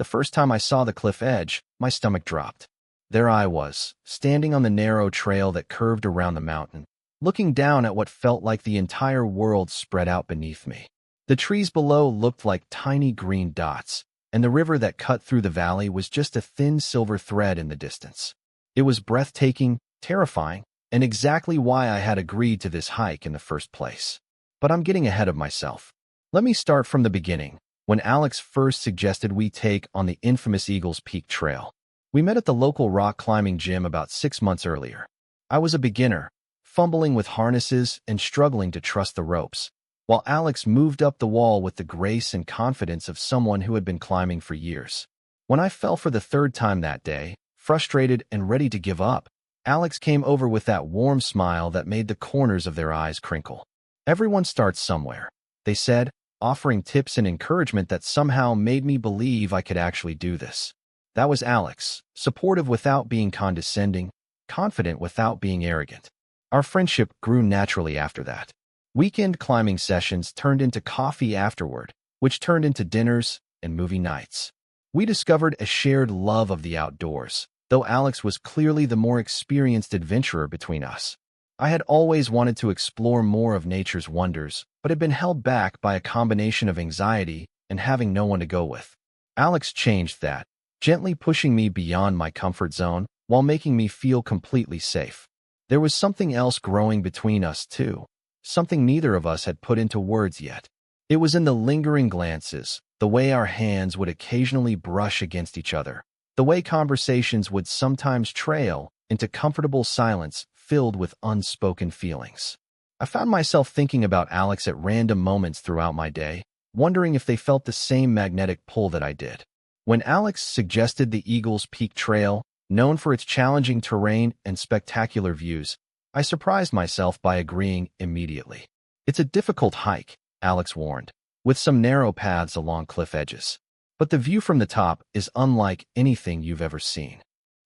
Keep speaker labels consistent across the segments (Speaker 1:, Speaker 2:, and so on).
Speaker 1: The first time I saw the cliff edge, my stomach dropped. There I was, standing on the narrow trail that curved around the mountain, looking down at what felt like the entire world spread out beneath me. The trees below looked like tiny green dots, and the river that cut through the valley was just a thin silver thread in the distance. It was breathtaking, terrifying, and exactly why I had agreed to this hike in the first place. But I'm getting ahead of myself. Let me start from the beginning, when Alex first suggested we take on the infamous Eagles Peak Trail. We met at the local rock climbing gym about 6 months earlier. I was a beginner, fumbling with harnesses and struggling to trust the ropes, while Alex moved up the wall with the grace and confidence of someone who had been climbing for years. When I fell for the third time that day, frustrated and ready to give up, Alex came over with that warm smile that made the corners of their eyes crinkle. "Everyone starts somewhere," they said, offering tips and encouragement that somehow made me believe I could actually do this. That was Alex, supportive without being condescending, confident without being arrogant. Our friendship grew naturally after that. Weekend climbing sessions turned into coffee afterward, which turned into dinners and movie nights. We discovered a shared love of the outdoors, though Alex was clearly the more experienced adventurer between us. I had always wanted to explore more of nature's wonders, but had been held back by a combination of anxiety and having no one to go with. Alex changed that, gently pushing me beyond my comfort zone while making me feel completely safe. There was something else growing between us, too, something neither of us had put into words yet. It was in the lingering glances, the way our hands would occasionally brush against each other, the way conversations would sometimes trail into comfortable silence filled with unspoken feelings. I found myself thinking about Alex at random moments throughout my day, wondering if they felt the same magnetic pull that I did. When Alex suggested the Eagles Peak Trail, known for its challenging terrain and spectacular views, I surprised myself by agreeing immediately. "It's a difficult hike," Alex warned, "with some narrow paths along cliff edges. But the view from the top is unlike anything you've ever seen."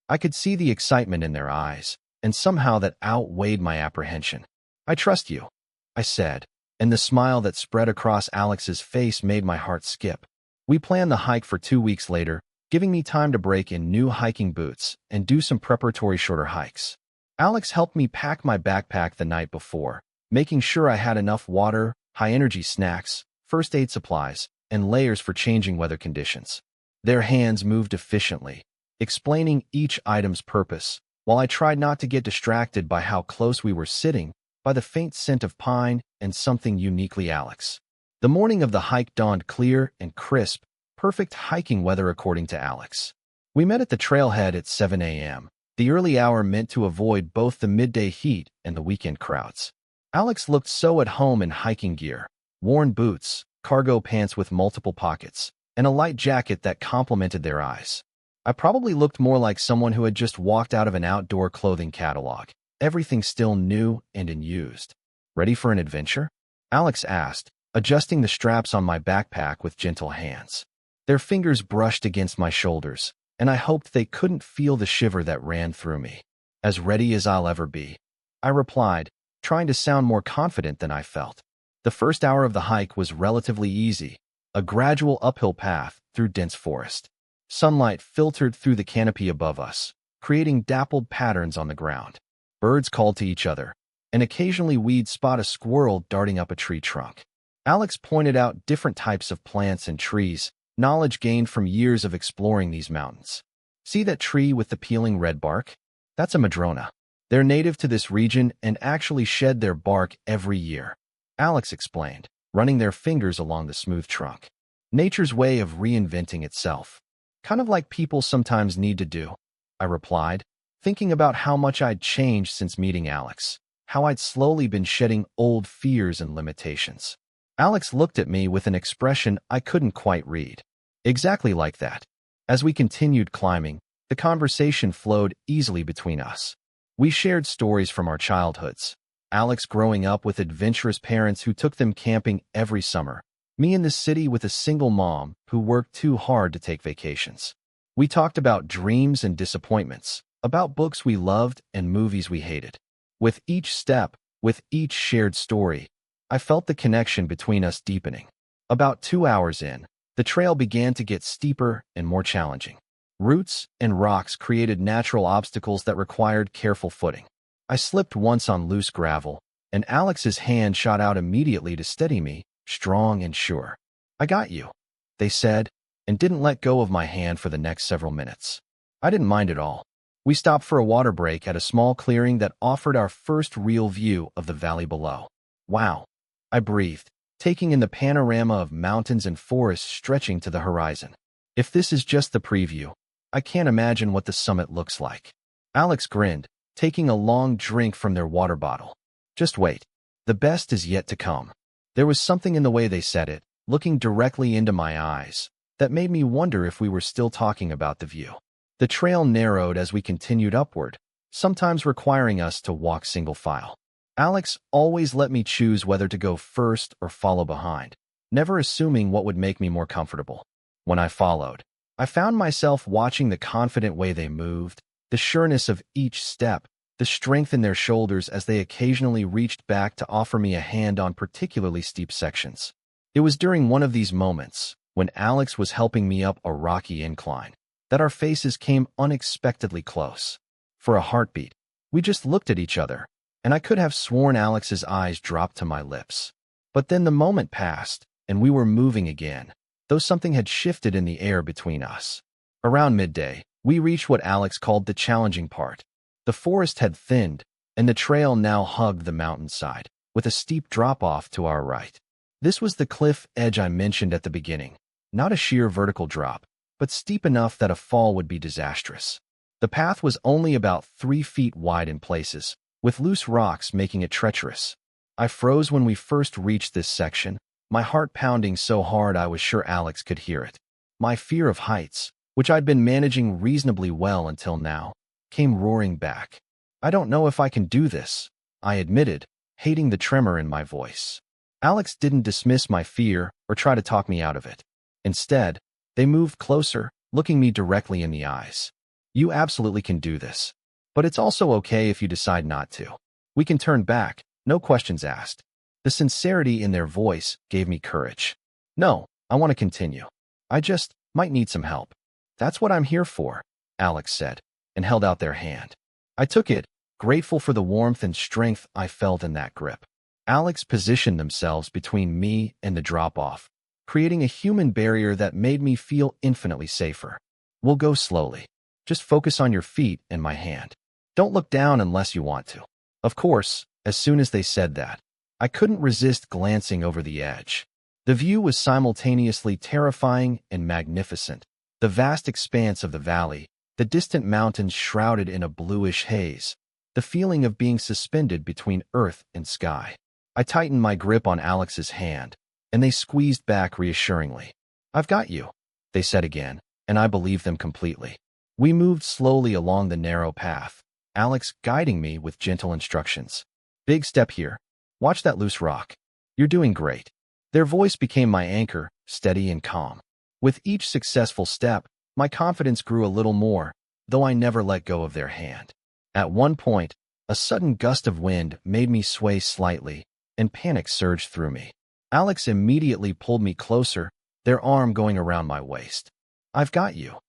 Speaker 1: I could see the excitement in their eyes, and somehow that outweighed my apprehension. "I trust you," I said, and the smile that spread across Alex's face made my heart skip. We planned the hike for 2 weeks later, giving me time to break in new hiking boots and do some preparatory shorter hikes. Alex helped me pack my backpack the night before, making sure I had enough water, high-energy snacks, first aid supplies, and layers for changing weather conditions. Their hands moved efficiently, explaining each item's purpose, while I tried not to get distracted by how close we were sitting, by the faint scent of pine and something uniquely Alex. The morning of the hike dawned clear and crisp, perfect hiking weather according to Alex. We met at the trailhead at 7 a.m., the early hour meant to avoid both the midday heat and the weekend crowds. Alex looked so at home in hiking gear, worn boots, cargo pants with multiple pockets, and a light jacket that complemented their eyes. I probably looked more like someone who had just walked out of an outdoor clothing catalog, everything still new and unused. "Ready for an adventure?" Alex asked, adjusting the straps on my backpack with gentle hands. Their fingers brushed against my shoulders, and I hoped they couldn't feel the shiver that ran through me. "As ready as I'll ever be," I replied, trying to sound more confident than I felt. The first hour of the hike was relatively easy, a gradual uphill path through dense forest. Sunlight filtered through the canopy above us, creating dappled patterns on the ground. Birds called to each other, and occasionally we'd spot a squirrel darting up a tree trunk. Alex pointed out different types of plants and trees, knowledge gained from years of exploring these mountains. "See that tree with the peeling red bark? That's a madrona. They're native to this region and actually shed their bark every year," Alex explained, running their fingers along the smooth trunk. "Nature's way of reinventing itself. Kind of like people sometimes need to do," I replied, thinking about how much I'd changed since meeting Alex, how I'd slowly been shedding old fears and limitations. Alex looked at me with an expression I couldn't quite read. Exactly like that. As we continued climbing, the conversation flowed easily between us. We shared stories from our childhoods. Alex growing up with adventurous parents who took them camping every summer. Me in the city with a single mom who worked too hard to take vacations. We talked about dreams and disappointments, about books we loved and movies we hated. With each step, with each shared story, I felt the connection between us deepening. About 2 hours in, The trail began to get steeper and more challenging. Roots and rocks created natural obstacles that required careful footing. I slipped once on loose gravel, and Alex's hand shot out immediately to steady me, strong and sure. "I got you," they said, and didn't let go of my hand for the next several minutes. I didn't mind at all. We stopped for a water break at a small clearing that offered our first real view of the valley below. "Wow," I breathed, taking in the panorama of mountains and forests stretching to the horizon. "If this is just the preview, I can't imagine what the summit looks like." Alex grinned, taking a long drink from their water bottle. "Just wait. The best is yet to come." There was something in the way they said it, looking directly into my eyes, that made me wonder if we were still talking about the view. The trail narrowed as we continued upward, sometimes requiring us to walk single file. Alex always let me choose whether to go first or follow behind, never assuming what would make me more comfortable. When I followed, I found myself watching the confident way they moved, the sureness of each step, the strength in their shoulders as they occasionally reached back to offer me a hand on particularly steep sections. It was during one of these moments, when Alex was helping me up a rocky incline, that our faces came unexpectedly close. For a heartbeat, we just looked at each other, and I could have sworn Alex's eyes dropped to my lips. But then the moment passed, and we were moving again, though something had shifted in the air between us. Around midday, we reached what Alex called the challenging part. The forest had thinned, and the trail now hugged the mountainside, with a steep drop-off to our right. This was the cliff edge I mentioned at the beginning, not a sheer vertical drop, but steep enough that a fall would be disastrous. The path was only about 3 feet wide in places, with loose rocks making it treacherous. I froze when we first reached this section, my heart pounding so hard I was sure Alex could hear it. My fear of heights, which I'd been managing reasonably well until now, came roaring back. "I don't know if I can do this," I admitted, hating the tremor in my voice. Alex didn't dismiss my fear or try to talk me out of it. Instead, they moved closer, looking me directly in the eyes. "You absolutely can do this. But it's also okay if you decide not to. We can turn back, no questions asked." The sincerity in their voice gave me courage. "No, I want to continue. I just might need some help." "That's what I'm here for," Alex said, and held out their hand. I took it, grateful for the warmth and strength I felt in that grip. Alex positioned themselves between me and the drop-off, creating a human barrier that made me feel infinitely safer. "We'll go slowly. Just focus on your feet and my hand. Don't look down unless you want to." Of course, as soon as they said that, I couldn't resist glancing over the edge. The view was simultaneously terrifying and magnificent. The vast expanse of the valley, the distant mountains shrouded in a bluish haze, the feeling of being suspended between earth and sky. I tightened my grip on Alex's hand, and they squeezed back reassuringly. "I've got you," they said again, and I believed them completely. We moved slowly along the narrow path, Alex guiding me with gentle instructions. "Big step here. Watch that loose rock. You're doing great." Their voice became my anchor, steady and calm. With each successful step, my confidence grew a little more, though I never let go of their hand. At one point, a sudden gust of wind made me sway slightly, and panic surged through me. Alex immediately pulled me closer, their arm going around my waist. "I've got you,"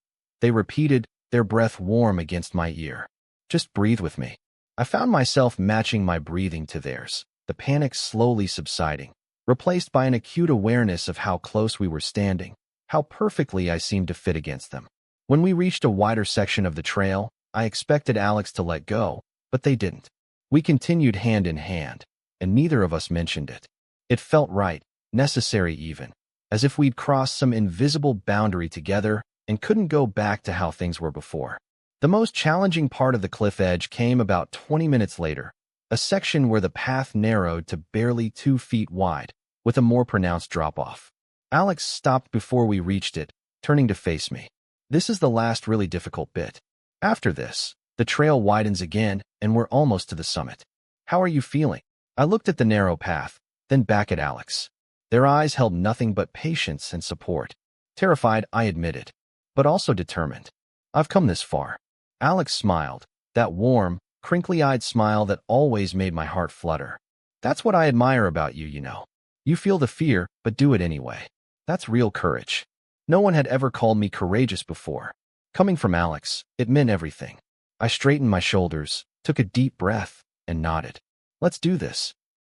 Speaker 1: they repeated, their breath warm against my ear. "Just breathe with me." I found myself matching my breathing to theirs, the panic slowly subsiding, replaced by an acute awareness of how close we were standing, how perfectly I seemed to fit against them. When we reached a wider section of the trail, I expected Alex to let go, but they didn't. We continued hand in hand, and neither of us mentioned it. It felt right, necessary even, as if we'd crossed some invisible boundary together and couldn't go back to how things were before. The most challenging part of the cliff edge came about 20 minutes later, a section where the path narrowed to barely 2 feet wide, with a more pronounced drop-off. Alex stopped before we reached it, turning to face me. "This is the last really difficult bit. After this, the trail widens again, and we're almost to the summit. How are you feeling?" I looked at the narrow path, then back at Alex. Their eyes held nothing but patience and support. Terrified, I admitted, but also determined. "I've come this far." Alex smiled, that warm, crinkly-eyed smile that always made my heart flutter. "That's what I admire about you, you know. You feel the fear, but do it anyway. That's real courage." No one had ever called me courageous before. Coming from Alex, it meant everything. I straightened my shoulders, took a deep breath, and nodded. Let's do this.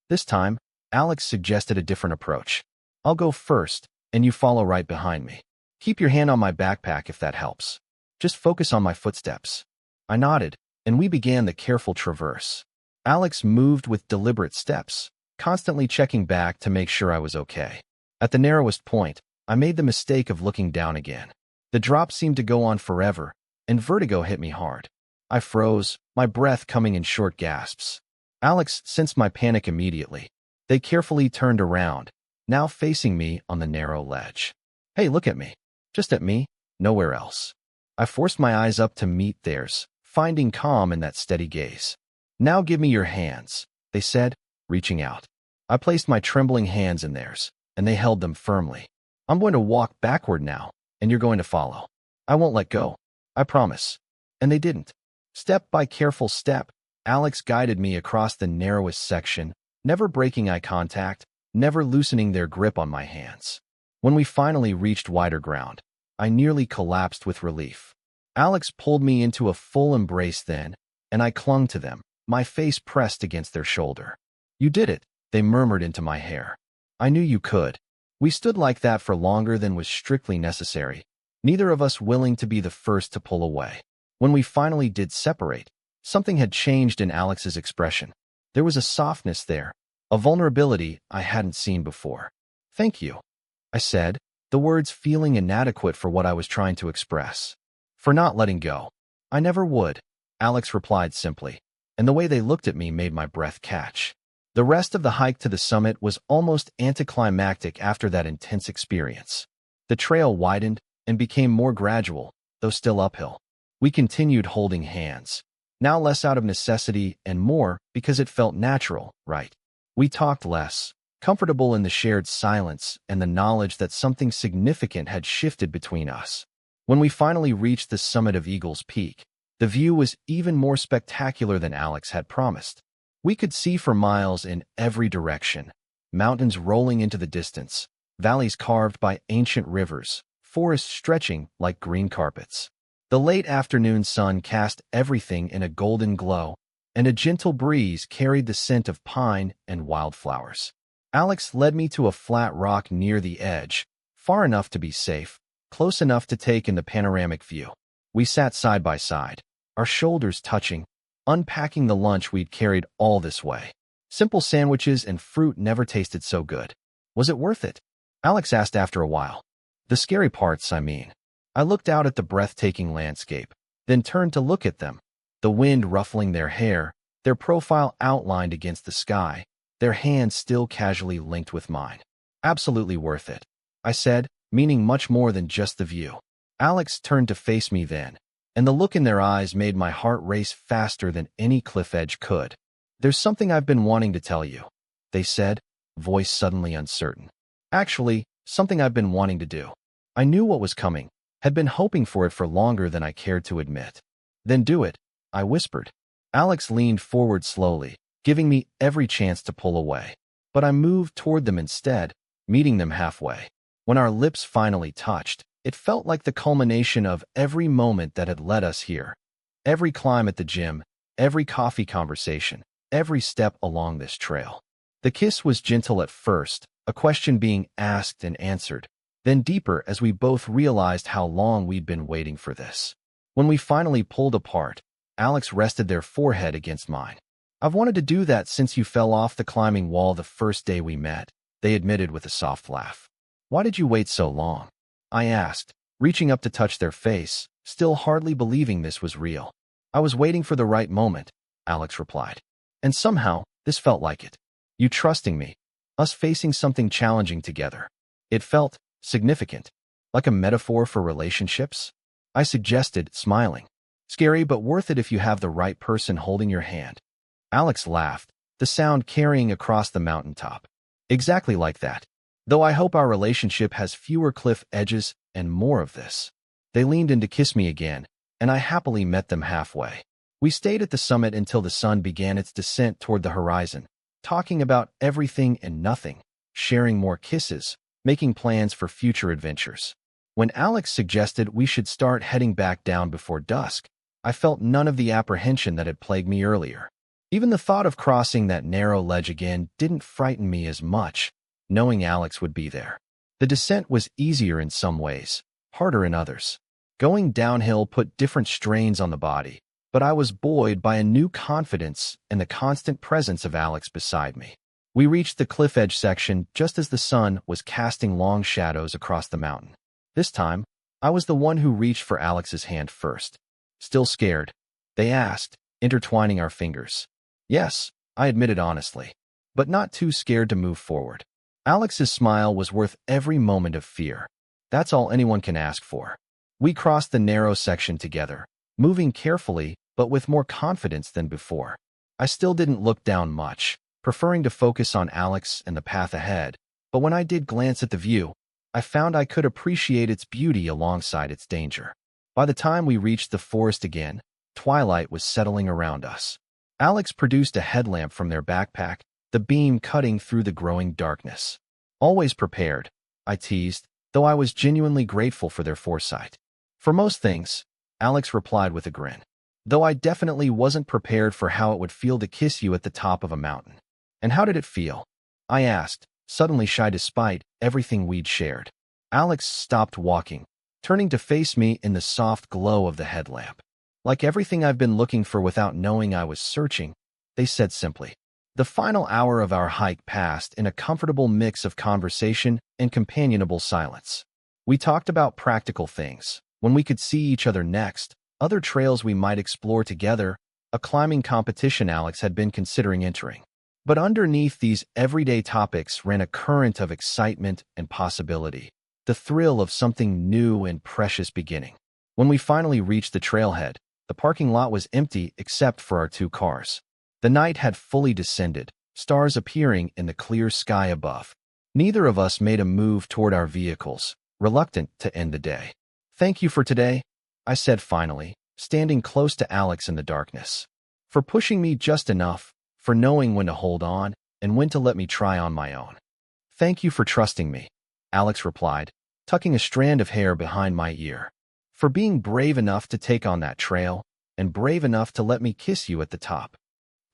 Speaker 1: This time, Alex suggested a different approach. I'll go first, and you follow right behind me. Keep your hand on my backpack if that helps. Just focus on my footsteps. I nodded, and we began the careful traverse. Alex moved with deliberate steps, constantly checking back to make sure I was okay. At the narrowest point, I made the mistake of looking down again. The drop seemed to go on forever, and vertigo hit me hard. I froze, my breath coming in short gasps. Alex sensed my panic immediately. They carefully turned around, now facing me on the narrow ledge. Hey, look at me. Just at me, nowhere else. I forced my eyes up to meet theirs, finding calm in that steady gaze. Now give me your hands, they said, reaching out. I placed my trembling hands in theirs, and they held them firmly. I'm going to walk backward now, and you're going to follow. I won't let go. I promise. And they didn't. Step by careful step, Alex guided me across the narrowest section, never breaking eye contact, never loosening their grip on my hands. When we finally reached wider ground, I nearly collapsed with relief. Alex pulled me into a full embrace then, and I clung to them, my face pressed against their shoulder. You did it, they murmured into my hair. I knew you could. We stood like that for longer than was strictly necessary, neither of us willing to be the first to pull away. When we finally did separate, something had changed in Alex's expression. There was a softness there, a vulnerability I hadn't seen before. Thank you, I said, the words feeling inadequate for what I was trying to express. For not letting go. I never would, Alex replied simply, and the way they looked at me made my breath catch. The rest of the hike to the summit was almost anticlimactic after that intense experience. The trail widened and became more gradual, though still uphill. We continued holding hands, now less out of necessity and more because it felt natural, right? We talked less, comfortable in the shared silence and the knowledge that something significant had shifted between us. When we finally reached the summit of Eagle's Peak, the view was even more spectacular than Alex had promised. We could see for miles in every direction, mountains rolling into the distance, valleys carved by ancient rivers, forests stretching like green carpets. The late afternoon sun cast everything in a golden glow, and a gentle breeze carried the scent of pine and wildflowers. Alex led me to a flat rock near the edge, far enough to be safe, close enough to take in the panoramic view. We sat side by side, our shoulders touching, unpacking the lunch we'd carried all this way. Simple sandwiches and fruit never tasted so good. Was it worth it? Alex asked after a while. The scary parts, I mean. I looked out at the breathtaking landscape, then turned to look at them, the wind ruffling their hair, their profile outlined against the sky, their hands still casually linked with mine. Absolutely worth it, I said, meaning much more than just the view. Alex turned to face me then, and the look in their eyes made my heart race faster than any cliff edge could. There's something I've been wanting to tell you, they said, voice suddenly uncertain. Actually, something I've been wanting to do. I knew what was coming, had been hoping for it for longer than I cared to admit. Then do it, I whispered. Alex leaned forward slowly, giving me every chance to pull away. But I moved toward them instead, meeting them halfway. When our lips finally touched, it felt like the culmination of every moment that had led us here. Every climb at the gym, every coffee conversation, every step along this trail. The kiss was gentle at first, a question being asked and answered, then deeper as we both realized how long we'd been waiting for this. When we finally pulled apart, Alex rested their forehead against mine. I've wanted to do that since you fell off the climbing wall the first day we met, they admitted with a soft laugh. Why did you wait so long? I asked, reaching up to touch their face, still hardly believing this was real. I was waiting for the right moment, Alex replied. And somehow, this felt like it. You trusting me, us facing something challenging together. It felt significant, like a metaphor for relationships. I suggested, smiling. Scary but worth it if you have the right person holding your hand. Alex laughed, the sound carrying across the mountaintop. Exactly like that. Though I hope our relationship has fewer cliff edges and more of this. They leaned in to kiss me again, and I happily met them halfway. We stayed at the summit until the sun began its descent toward the horizon, talking about everything and nothing, sharing more kisses, making plans for future adventures. When Alex suggested we should start heading back down before dusk, I felt none of the apprehension that had plagued me earlier. Even the thought of crossing that narrow ledge again didn't frighten me as much, knowing Alex would be there. The descent was easier in some ways, harder in others. Going downhill put different strains on the body, but I was buoyed by a new confidence and the constant presence of Alex beside me. We reached the cliff edge section just as the sun was casting long shadows across the mountain. This time, I was the one who reached for Alex's hand first. Still scared? They asked, intertwining our fingers. Yes, I admitted honestly, but not too scared to move forward. Alex's smile was worth every moment of fear. That's all anyone can ask for. We crossed the narrow section together, moving carefully but with more confidence than before. I still didn't look down much, preferring to focus on Alex and the path ahead, but when I did glance at the view, I found I could appreciate its beauty alongside its danger. By the time we reached the forest again, twilight was settling around us. Alex produced a headlamp from their backpack, the beam cutting through the growing darkness. Always prepared, I teased, though I was genuinely grateful for their foresight. For most things, Alex replied with a grin. Though I definitely wasn't prepared for how it would feel to kiss you at the top of a mountain. And how did it feel? I asked, suddenly shy despite everything we'd shared. Alex stopped walking, turning to face me in the soft glow of the headlamp. Like everything I've been looking for without knowing I was searching, they said simply. The final hour of our hike passed in a comfortable mix of conversation and companionable silence. We talked about practical things, when we could see each other next, other trails we might explore together, a climbing competition Alex had been considering entering. But underneath these everyday topics ran a current of excitement and possibility, the thrill of something new and precious beginning. When we finally reached the trailhead, the parking lot was empty except for our 2 cars. The night had fully descended, stars appearing in the clear sky above. Neither of us made a move toward our vehicles, reluctant to end the day. Thank you for today, I said finally, standing close to Alex in the darkness. For pushing me just enough, for knowing when to hold on, and when to let me try on my own. Thank you for trusting me, Alex replied, tucking a strand of hair behind my ear. For being brave enough to take on that trail, and brave enough to let me kiss you at the top.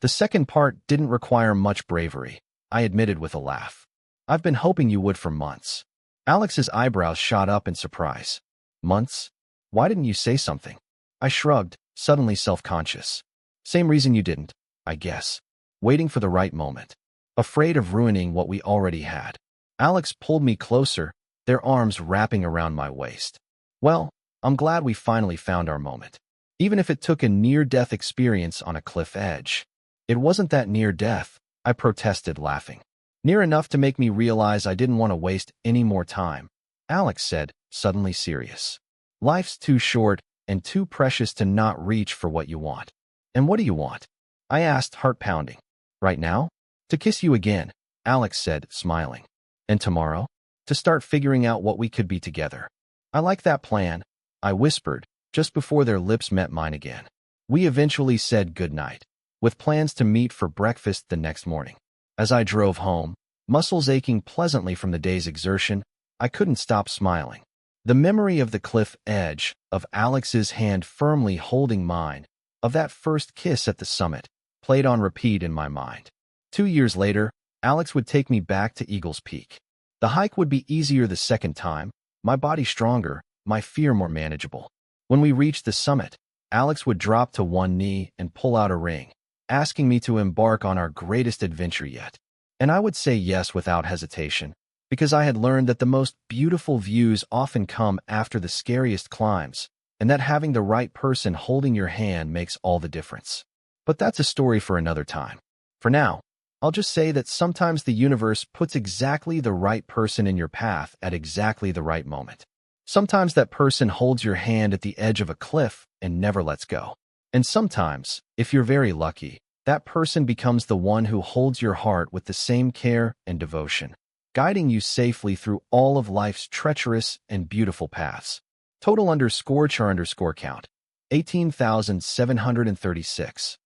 Speaker 1: The second part didn't require much bravery, I admitted with a laugh. I've been hoping you would for months. Alex's eyebrows shot up in surprise. Months? Why didn't you say something? I shrugged, suddenly self-conscious. Same reason you didn't, I guess. Waiting for the right moment. Afraid of ruining what we already had. Alex pulled me closer, their arms wrapping around my waist. Well, I'm glad we finally found our moment. Even if it took a near-death experience on a cliff edge. It wasn't that near death, I protested, laughing. Near enough to make me realize I didn't want to waste any more time, Alex said, suddenly serious. Life's too short and too precious to not reach for what you want. And what do you want? I asked, heart pounding. Right now? To kiss you again, Alex said, smiling. And tomorrow? To start figuring out what we could be together. I like that plan, I whispered, just before their lips met mine again. We eventually said goodnight, with plans to meet for breakfast the next morning. As I drove home, muscles aching pleasantly from the day's exertion, I couldn't stop smiling. The memory of the cliff edge, of Alex's hand firmly holding mine, of that first kiss at the summit, played on repeat in my mind. 2 years later, Alex would take me back to Eagle's Peak. The hike would be easier the second time, my body stronger, my fear more manageable. When we reached the summit, Alex would drop to one knee and pull out a ring, asking me to embark on our greatest adventure yet. And I would say yes without hesitation, because I had learned that the most beautiful views often come after the scariest climbs, and that having the right person holding your hand makes all the difference. But that's a story for another time. For now, I'll just say that sometimes the universe puts exactly the right person in your path at exactly the right moment. Sometimes that person holds your hand at the edge of a cliff and never lets go. And sometimes, if you're very lucky, that person becomes the one who holds your heart with the same care and devotion, guiding you safely through all of life's treacherous and beautiful paths. Total _char_count, 18,736.